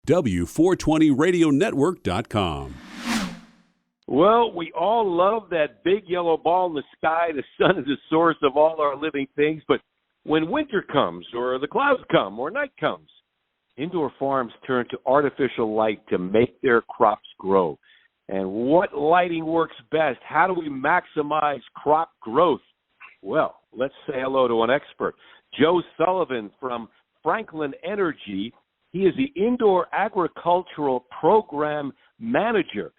W420radionetwork.com. Well, we all love that big yellow ball in the sky. The sun is the source of all our living things. But when winter comes, or the clouds come, or night comes, indoor farms turn to artificial light to make their crops grow. And what lighting works best? How do we maximize crop growth? Well, let's say hello to an expert. Joe Sullivan from Franklin Energy. He is the Indoor Agricultural Program Manager.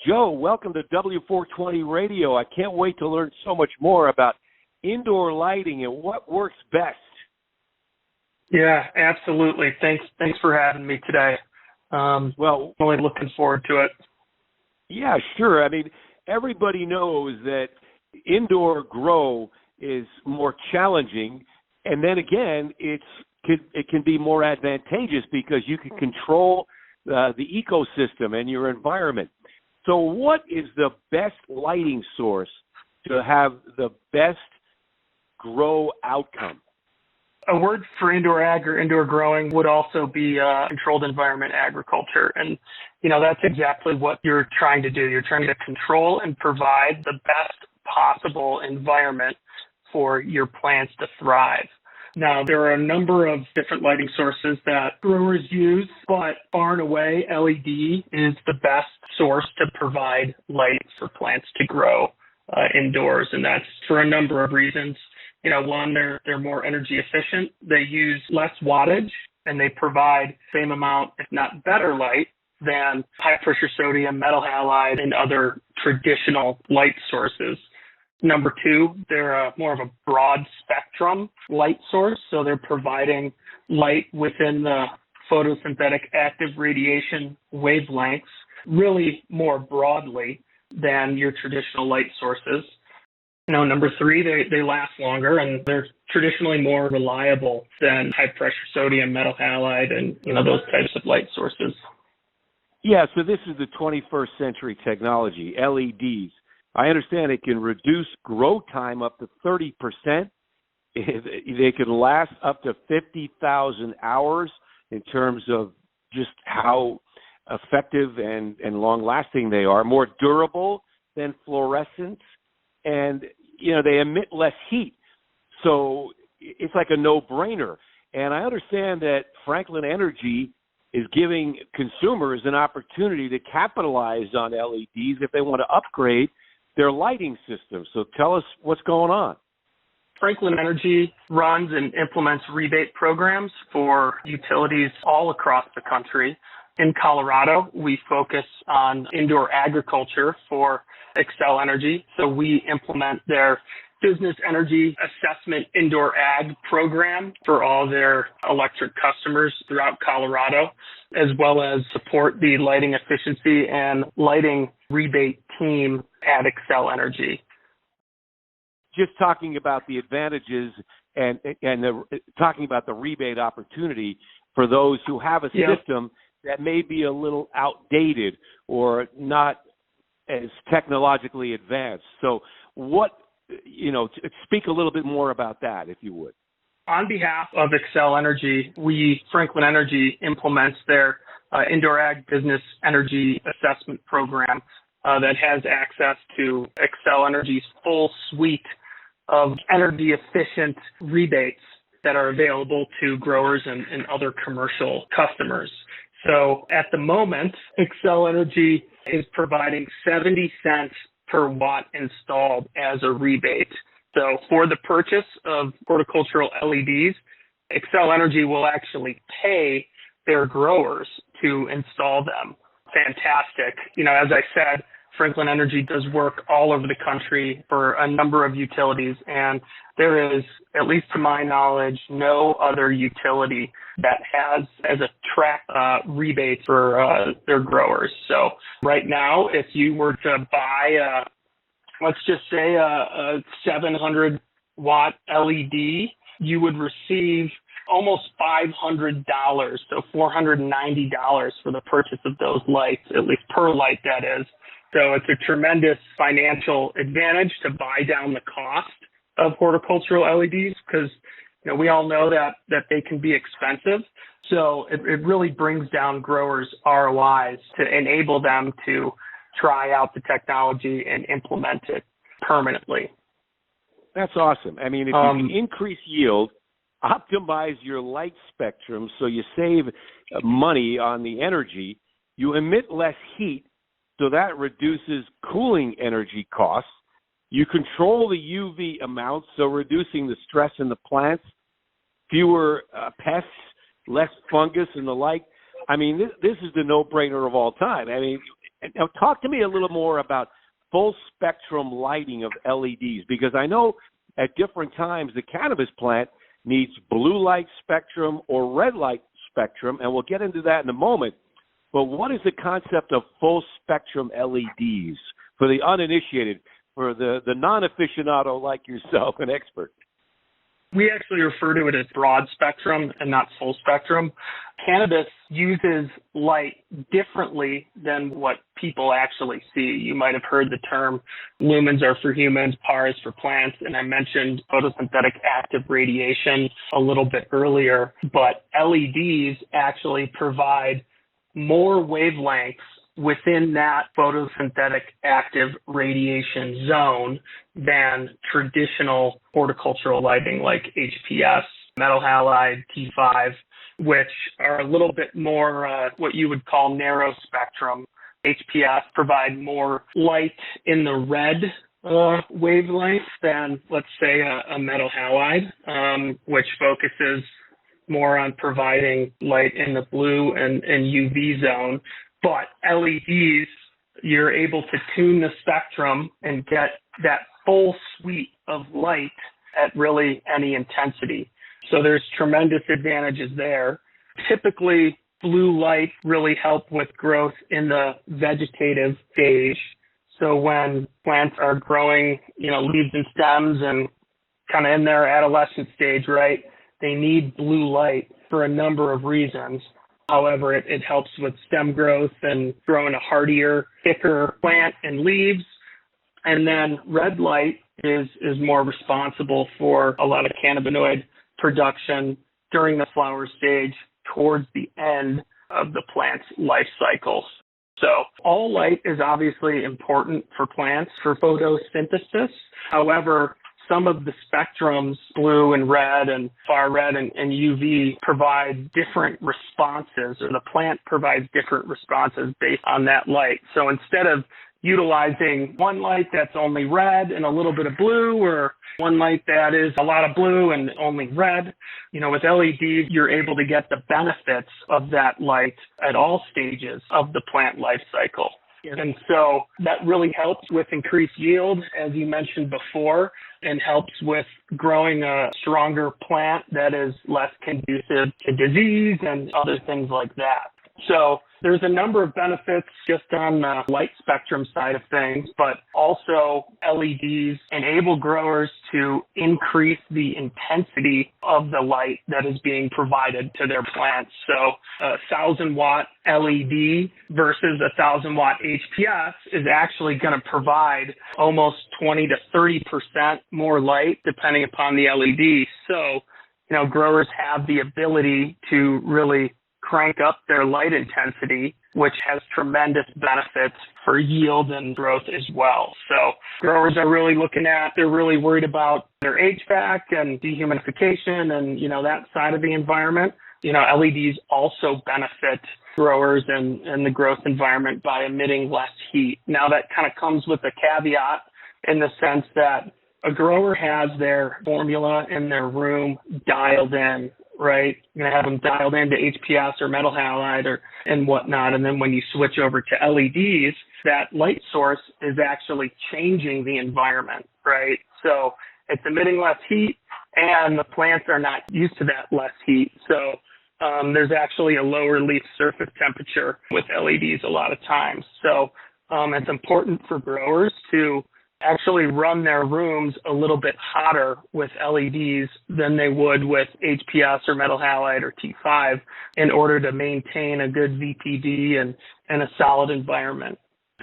Joe, welcome to W420 Radio. I can't wait to learn so much more about indoor lighting and what works best. Yeah, absolutely. Thanks for having me today. Well, really looking forward to it. Yeah, sure. I mean, everybody knows that indoor grow is more challenging, and then again, it can be more advantageous because you can control the ecosystem and your environment. So what is the best lighting source to have the best grow outcome? A word for indoor ag or indoor growing would also be controlled environment agriculture. And, that's exactly what you're trying to do. You're trying to control and provide the best possible environment for your plants to thrive. Now, there are a number of different lighting sources that growers use, but far and away, LED is the best source to provide light for plants to grow indoors, and that's for a number of reasons. One, they're more energy efficient, they use less wattage, and they provide same amount, if not better light than high-pressure sodium, metal halide, and other traditional light sources. Number two, they're more of a broad spectrum light source, so they're providing light within the photosynthetic active radiation wavelengths really more broadly than your traditional light sources. Number three, they last longer, and they're traditionally more reliable than high-pressure sodium, metal halide, and those types of light sources. Yeah, so this is the 21st century technology, LEDs. I understand it can reduce grow time up to 30%. They can last up to 50,000 hours in terms of just how effective and long-lasting they are, more durable than fluorescents, and, they emit less heat. So it's like a no-brainer. And I understand that Franklin Energy is giving consumers an opportunity to capitalize on LEDs if they want to upgrade their lighting system. So tell us what's going on. Franklin Energy runs and implements rebate programs for utilities all across the country. In Colorado, we focus on indoor agriculture for Xcel Energy. So we implement their business energy assessment indoor ag program for all their electric customers throughout Colorado, as well as support the lighting efficiency and lighting rebate team at Xcel Energy. Just talking about the advantages and talking about the rebate opportunity for those who have a system that may be a little outdated or not as technologically advanced. So speak a little bit more about that, if you would. On behalf of Xcel Energy, Franklin Energy implements their indoor ag business energy assessment program that has access to Xcel Energy's full suite of energy efficient rebates that are available to growers and other commercial customers. So at the moment, Xcel Energy is providing 70 cents per watt installed as a rebate. So for the purchase of horticultural LEDs, Xcel Energy will actually pay their growers to install them. Fantastic. As I said, Franklin Energy does work all over the country for a number of utilities, and there is, at least to my knowledge, no other utility that has as a track rebate for their growers. So right now, if you were to buy, let's just say a 700 watt LED, you would receive almost $500, so $490 for the purchase of those lights, at least per light, that is. So it's a tremendous financial advantage to buy down the cost of horticultural LEDs because We all know that they can be expensive. So it really brings down growers' ROIs to enable them to try out the technology and implement it permanently. That's awesome. I mean, if you can increase yield, optimize your light spectrum so you save money on the energy, you emit less heat, so that reduces cooling energy costs. You control the UV amount, so reducing the stress in the plants, fewer pests, less fungus and the like. I mean, this is the no-brainer of all time. I mean, now talk to me a little more about full spectrum lighting of LEDs, because I know at different times the cannabis plant needs blue light spectrum or red light spectrum, and we'll get into that in a moment. But what is the concept of full spectrum LEDs for the uninitiated, for the non-aficionado like yourself, an expert? We actually refer to it as broad spectrum and not full spectrum. Cannabis uses light differently than what people actually see. You might have heard the term lumens are for humans, PAR is for plants, and I mentioned photosynthetic active radiation a little bit earlier, but LEDs actually provide more wavelengths within that photosynthetic active radiation zone than traditional horticultural lighting like HPS, metal halide, T5, which are a little bit more what you would call narrow spectrum. HPS provide more light in the red wavelength than, let's say, a metal halide, which focuses more on providing light in the blue and UV zone. But LEDs, you're able to tune the spectrum and get that full suite of light at really any intensity. So there's tremendous advantages there. Typically, blue light really help with growth in the vegetative stage. So when plants are growing, leaves and stems and kind of in their adolescent stage, right, they need blue light for a number of reasons. However, it helps with stem growth and growing a hardier, thicker plant and leaves. And then red light is more responsible for a lot of cannabinoid production during the flower stage towards the end of the plant's life cycle. So all light is obviously important for plants for photosynthesis. However, some of the spectrums, blue and red and far red and UV, provide different responses, or the plant provides different responses based on that light. So instead of utilizing one light that's only red and a little bit of blue, or one light that is a lot of blue and only red, with LEDs, you're able to get the benefits of that light at all stages of the plant life cycle. And so that really helps with increased yield, as you mentioned before, and helps with growing a stronger plant that is less conducive to disease and other things like that. So there's a number of benefits just on the light spectrum side of things, but also LEDs enable growers to increase the intensity of the light that is being provided to their plants. So a 1,000-watt LED versus a 1,000-watt HPS is actually going to provide almost 20 to 30% more light depending upon the LED. So, growers have the ability to really crank up their light intensity, which has tremendous benefits for yield and growth as well. So growers are really they're really worried about their HVAC and dehumidification and, that side of the environment. LEDs also benefit growers and the growth environment by emitting less heat. Now that kind of comes with a caveat in the sense that a grower has their formula in their room dialed in, right? You're going to have them dialed into HPS or metal halide and whatnot. And then when you switch over to LEDs, that light source is actually changing the environment, right? So it's emitting less heat and the plants are not used to that less heat. So there's actually a lower leaf surface temperature with LEDs a lot of times. So it's important for growers to actually run their rooms a little bit hotter with LEDs than they would with HPS or metal halide or T5 in order to maintain a good VPD and a solid environment.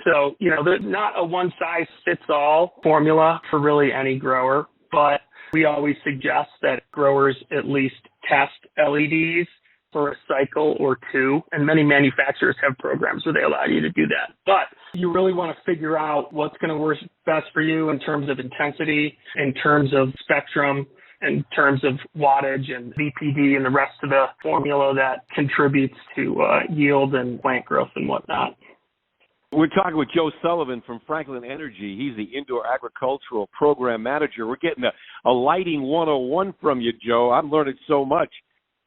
So, there's not a one-size-fits-all formula for really any grower, but we always suggest that growers at least test LEDs for a cycle or two, and many manufacturers have programs where they allow you to do that. But you really want to figure out what's going to work best for you in terms of intensity, in terms of spectrum, in terms of wattage and VPD and the rest of the formula that contributes to yield and plant growth and whatnot. We're talking with Joe Sullivan from Franklin Energy. He's the Indoor Agricultural Program Manager. We're getting a lighting 101 from you, Joe. I'm learning so much.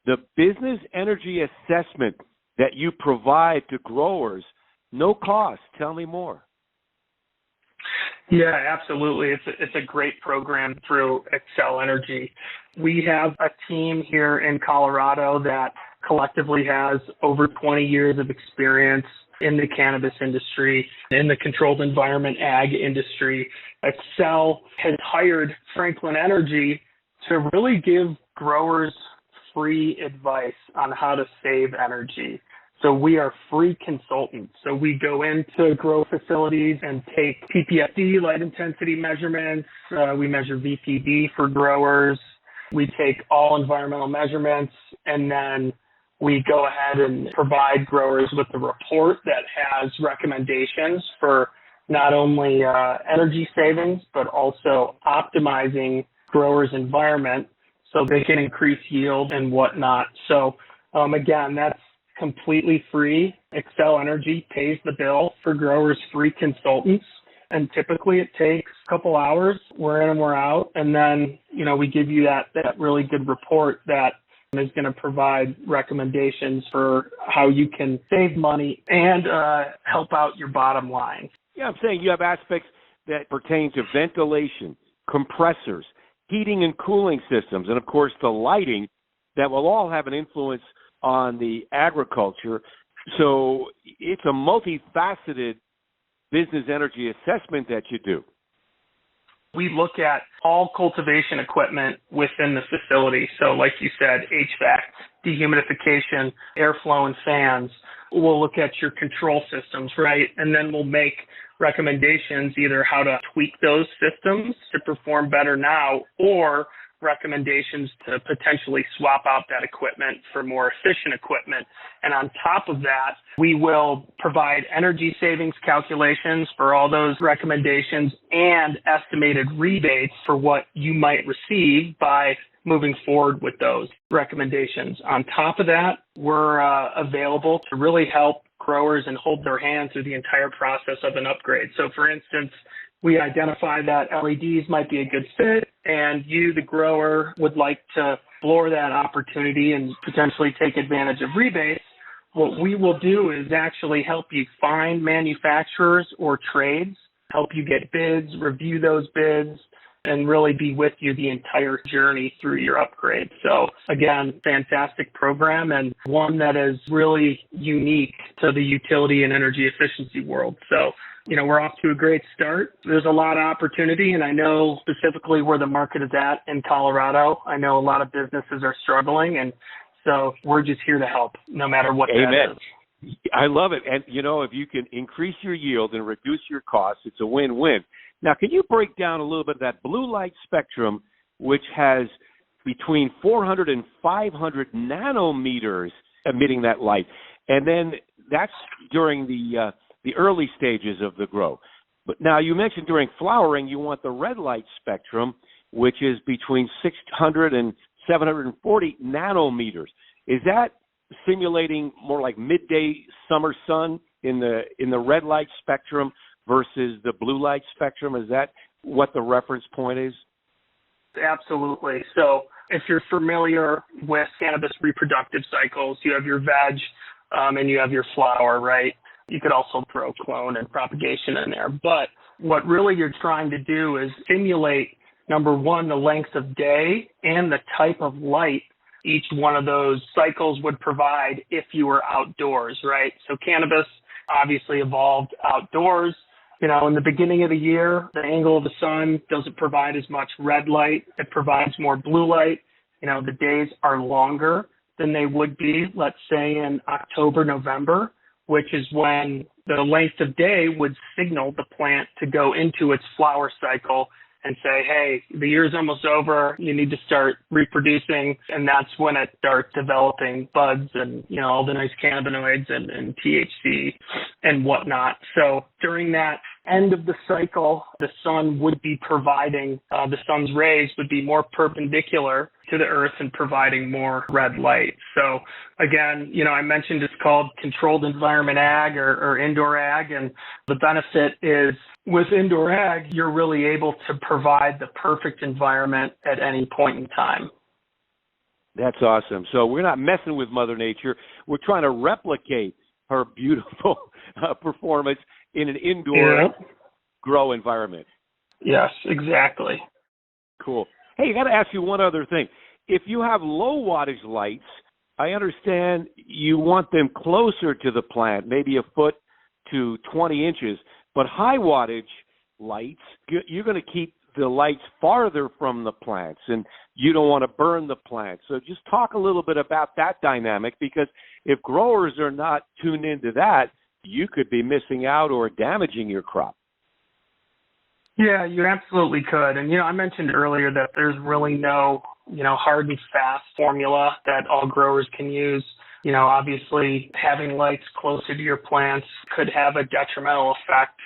The business energy assessment that you provide to growers, no cost. Tell me more. Yeah, absolutely. It's a great program through Xcel Energy. We have a team here in Colorado that collectively has over 20 years of experience in the cannabis industry, in the controlled environment ag industry. Xcel has hired Franklin Energy to really give growers free advice on how to save energy. So we are free consultants. So we go into grow facilities and take PPFD, light intensity measurements. We measure VPD for growers. We take all environmental measurements, and then we go ahead and provide growers with a report that has recommendations for not only energy savings, but also optimizing growers' environment so they can increase yield and whatnot. So again, that's completely free. Xcel Energy pays the bill for growers' free consultants. And typically it takes a couple hours. We're in and we're out. And then, we give you that really good report that is going to provide recommendations for how you can save money and help out your bottom line. Yeah, I'm saying you have aspects that pertain to ventilation, compressors, heating and cooling systems, and of course the lighting that will all have an influence on the agriculture. So it's a multifaceted business energy assessment that you do. We look at all cultivation equipment within the facility. So like you said, HVAC, dehumidification, airflow and fans. We'll look at your control systems, right? And then we'll make recommendations, either how to tweak those systems to perform better now, or recommendations to potentially swap out that equipment for more efficient equipment. And on top of that, we will provide energy savings calculations for all those recommendations and estimated rebates for what you might receive by moving forward with those recommendations. On top of that, we're available to really help growers and hold their hand through the entire process of an upgrade. So for instance, we identify that LEDs might be a good fit, and you, the grower, would like to explore that opportunity and potentially take advantage of rebates. What we will do is actually help you find manufacturers or trades, help you get bids, review those bids, and really be with you the entire journey through your upgrade. So again, fantastic program, and one that is really unique to the utility and energy efficiency world. So, we're off to a great start. There's a lot of opportunity, and I know specifically where the market is at in Colorado. I know a lot of businesses are struggling, and so we're just here to help, no matter what that is. I love it. And, if you can increase your yield and reduce your costs, it's a win-win. Now, can you break down a little bit of that blue light spectrum, which has between 400 and 500 nanometers emitting that light? And then that's during the early stages of the grow. But now you mentioned during flowering, you want the red light spectrum, which is between 600 and 740 nanometers. Is that simulating more like midday summer sun in the red light spectrum versus the blue light spectrum? Is that what the reference point is? Absolutely. So if you're familiar with cannabis reproductive cycles, you have your veg and you have your flower, right? You could also throw clone and propagation in there. But what really you're trying to do is simulate, number one, the length of day and the type of light each one of those cycles would provide if you were outdoors, right? So cannabis obviously evolved outdoors. In the beginning of the year, the angle of the sun doesn't provide as much red light. It provides more blue light. The days are longer than they would be, let's say, in October, November, which is when the length of day would signal the plant to go into its flower cycle and say, hey, the year's almost over. You need to start reproducing. And that's when it starts developing buds and, all the nice cannabinoids and THC and whatnot. So during that end of the cycle, the sun would be providing, the sun's rays would be more perpendicular to the earth and providing more red light. So again, I mentioned it's called controlled environment ag or indoor ag. And the benefit is with indoor ag, you're really able to provide the perfect environment at any point in time. That's awesome. So we're not messing with Mother Nature. We're trying to replicate her beautiful performance in an indoor grow environment. Yes, exactly. Cool. Hey, I got to ask you one other thing. If you have low wattage lights, I understand you want them closer to the plant, maybe a foot to 20 inches, but high wattage lights, you're going to keep the lights farther from the plants, and you don't want to burn the plants. So just talk a little bit about that dynamic, because if growers are not tuned into that, you could be missing out or damaging your crop. Yeah, you absolutely could. And, I mentioned earlier that there's really no, hard and fast formula that all growers can use. Obviously having lights closer to your plants could have a detrimental effect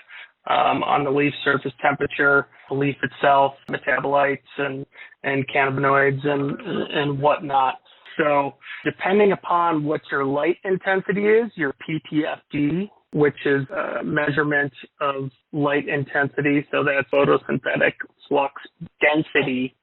on the leaf surface temperature, the leaf itself, metabolites and cannabinoids and whatnot. So depending upon what your light intensity is, your PPFD, which is a measurement of light intensity, so that's photosynthetic flux density,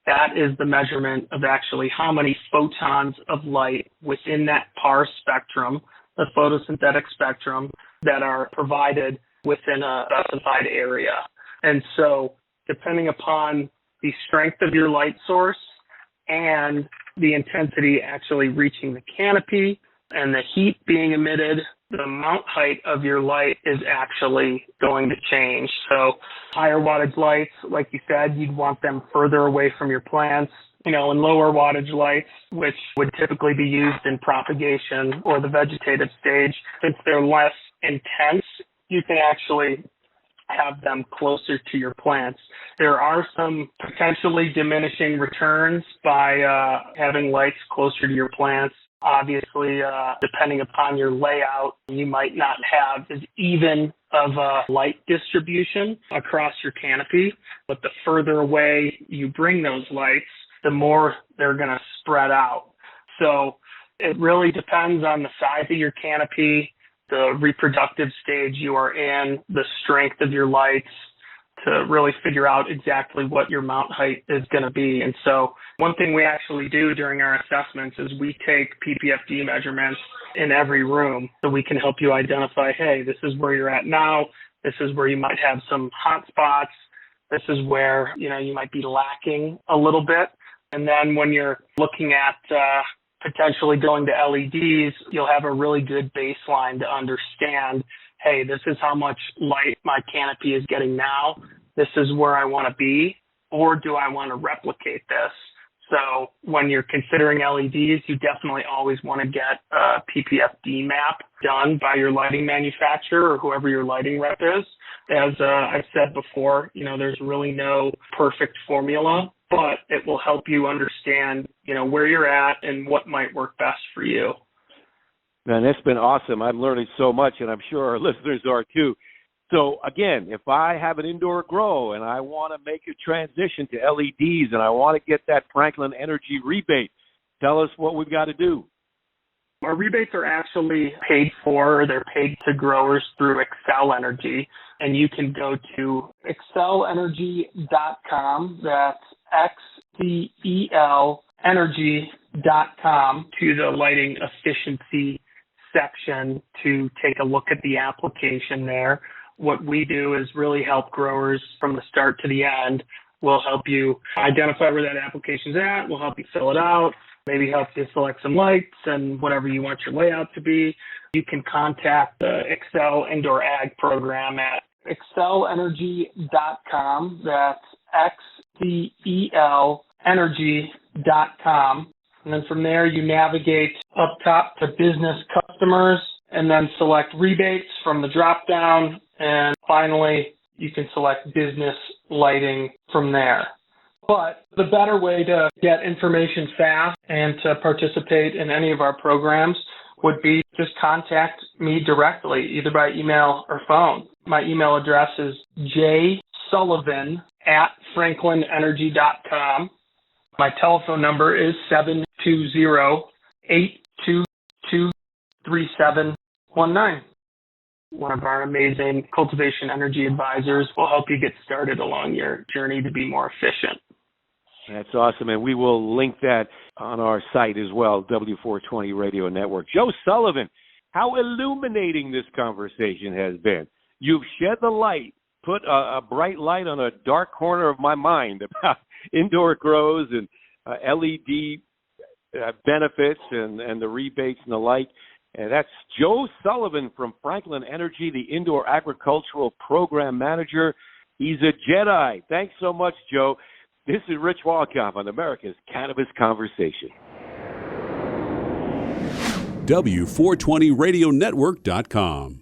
that is the measurement of actually how many photons of light within that PAR spectrum, the photosynthetic spectrum, that are provided within a specified area. And so depending upon the strength of your light source and the intensity actually reaching the canopy and the heat being emitted, the mount height of your light is actually going to change. So higher wattage lights, like you said, you'd want them further away from your plants. And lower wattage lights, which would typically be used in propagation or the vegetative stage, since they're less intense, you can actually have them closer to your plants. There are some potentially diminishing returns by having lights closer to your plants. Obviously, depending upon your layout, you might not have as even of a light distribution across your canopy, but the further away you bring those lights, the more they're going to spread out. So it really depends on the size of your canopy, the reproductive stage you are in, the strength of your lights, to really figure out exactly what your mount height is going to be. And so one thing we actually do during our assessments is we take PPFD measurements in every room so we can help you identify, hey, this is where you're at now. This is where you might have some hot spots. This is where, you might be lacking a little bit. And then when you're looking at potentially going to LEDs, you'll have a really good baseline to understand, hey, this is how much light my canopy is getting now. This is where I want to be, or do I want to replicate this? So when you're considering LEDs, you definitely always want to get a PPFD map done by your lighting manufacturer or whoever your lighting rep is. As I've said before, there's really no perfect formula, but it will help you understand, where you're at and what might work best for you. Man, that's been awesome. I'm learning so much, and I'm sure our listeners are too. So, again, if I have an indoor grow and I want to make a transition to LEDs and I want to get that Franklin Energy rebate, tell us what we've got to do. Our rebates are actually paid for. They're paid to growers through Excel Energy, and you can go to excelenergy.com. That's XCEL energy.com to the lighting efficiency section to take a look at the application there. What we do is really help growers from the start to the end. We'll help you identify where that application's at. We'll help you fill it out, maybe help you select some lights and whatever you want your layout to be. You can contact the Excel Indoor Ag program at excelenergy.com. That's XCEL energy.com. And then from there, you navigate up top to business customers and then select rebates from the drop down. And finally, You can select business lighting from there. But the better way to get information fast and to participate in any of our programs would be just contact me directly, either by email or phone. My email address is jsullivan@franklinenergy.com. My telephone number is 720-822-3719. One of our amazing cultivation energy advisors will help you get started along your journey to be more efficient. That's awesome, and we will link that on our site as well, W420 Radio Network. Joe Sullivan, how illuminating this conversation has been. You've shed the light, put a bright light on a dark corner of my mind about indoor grows and LED benefits and the rebates and the like. And that's Joe Sullivan from Franklin Energy, the Indoor Agricultural Program Manager. He's a Jedi. Thanks so much, Joe. This is Rich Walcoff on America's Cannabis Conversation. W420radionetwork.com